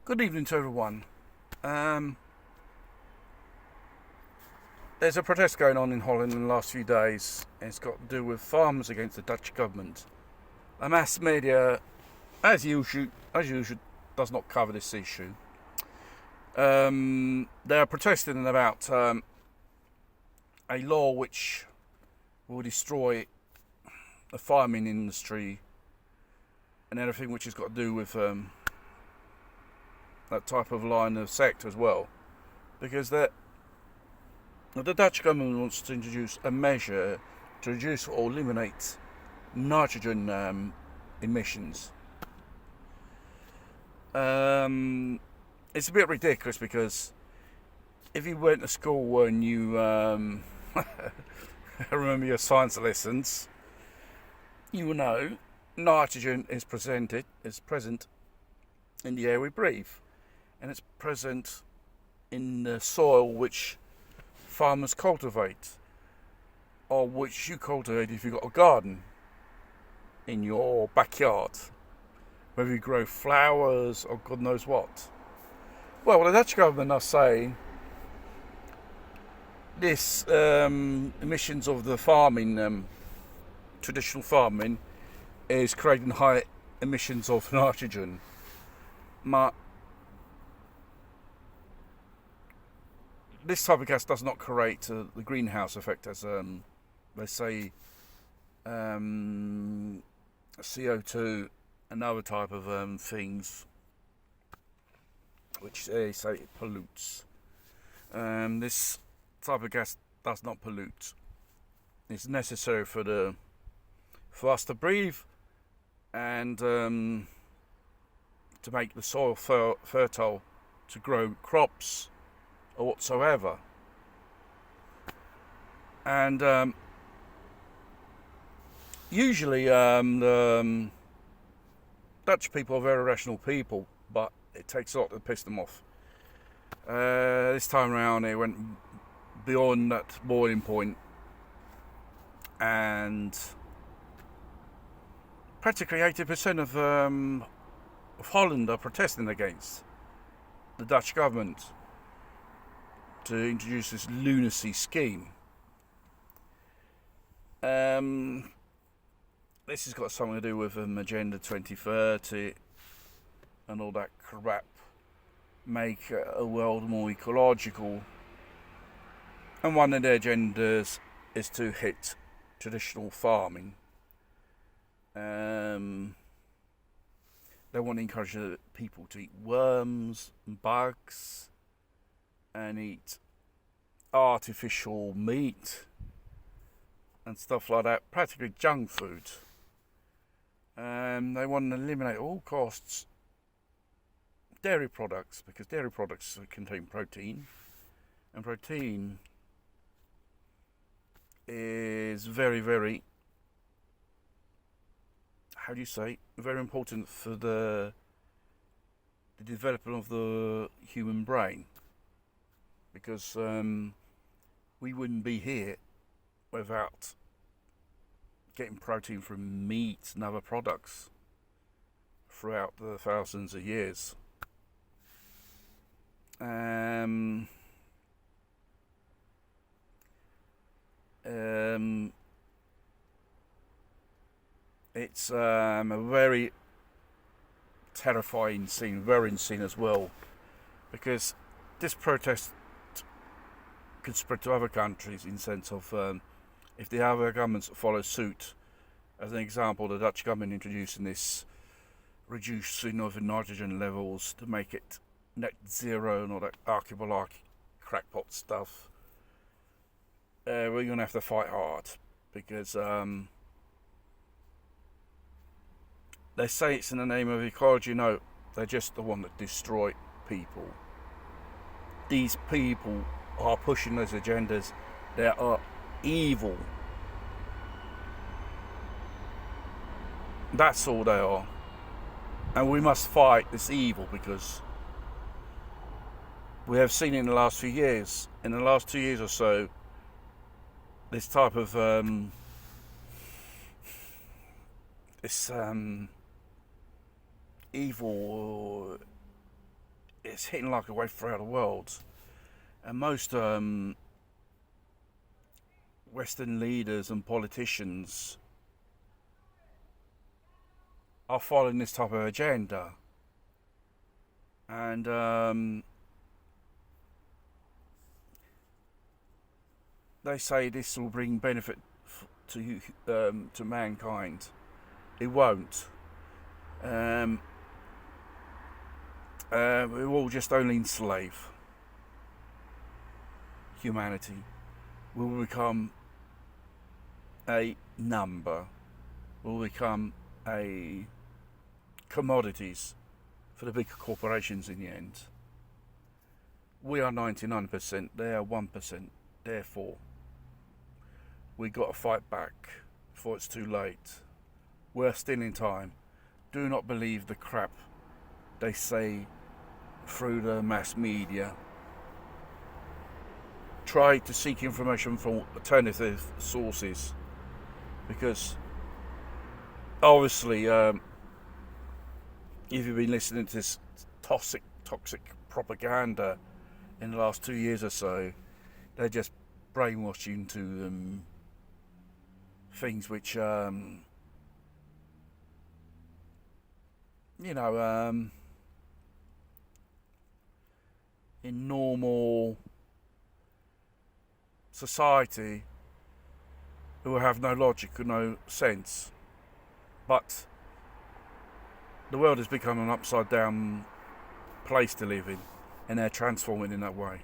Good evening to everyone. Um, there's a protest going on in Holland in the last few days, and it's got to do with farmers against the Dutch government. The mass media, as usual, does not cover this issue. They are protesting about a law which will destroy the farming industry and everything which has got to do with that type of line of sector as well, because the Dutch government wants to introduce a measure to reduce or eliminate nitrogen emissions. It's a bit ridiculous because if you went to school and you remember your science lessons, you will know nitrogen is present in the air we breathe, and it's present in the soil which farmers cultivate, or which you cultivate if you've got a garden in your backyard, whether you grow flowers or God knows what. Well, the Dutch government are saying this emissions of the farming, traditional farming, is creating high emissions of nitrogen. This type of gas does not create the greenhouse effect as, let's say, CO2 and other type of things, which they say it pollutes. This type of gas does not pollute. It's necessary for us to breathe and to make the soil fertile to grow crops or whatsoever. And usually the Dutch people are very rational people, but it takes a lot to piss them off. This time around they went beyond that boiling point, and practically 80% of Holland are protesting against the Dutch government to introduce this lunacy scheme. This has got something to do with Agenda 2030 and all that crap. Make a world more ecological. And one of their agendas is to hit traditional farming. They want to encourage people to eat worms and bugs and eat artificial meat and stuff like that, practically junk food. They want to eliminate at all costs dairy products, because dairy products contain protein, and protein is very, very, very important for the development of the human brain, because we wouldn't be here without getting protein from meat and other products throughout the thousands of years. It's a very terrifying scene, worrying scene as well, because this protest could spread to other countries in the sense of if the other governments follow suit. As an example, the Dutch government introducing this reducing of the nitrogen levels to make it net zero and all that archaeological crackpot stuff. We're going to have to fight hard, because they say it's in the name of ecology. No, they're just the one that destroy people. These people are pushing those agendas. They are evil. That's all they are. And we must fight this evil, because we have seen in the last few years, in the last 2 years or so, this type of evil it's hitting like a wave throughout the world, and most Western leaders and politicians are following this type of agenda, and they say this will bring benefit to mankind. It won't. We will just only enslave humanity. We will become a number. Will become a commodities for the big corporations in the end. We are 99%, they are 1%. Therefore, we got to fight back before it's too late. We're still in time. Do not believe the crap they say through the mass media. Try to seek information from alternative sources, because obviously if you've been listening to this toxic propaganda in the last 2 years or so, they're just brainwashing into things which in normal society, who will have no logic or no sense. But the world has become an upside down place to live in, and they're transforming in that way.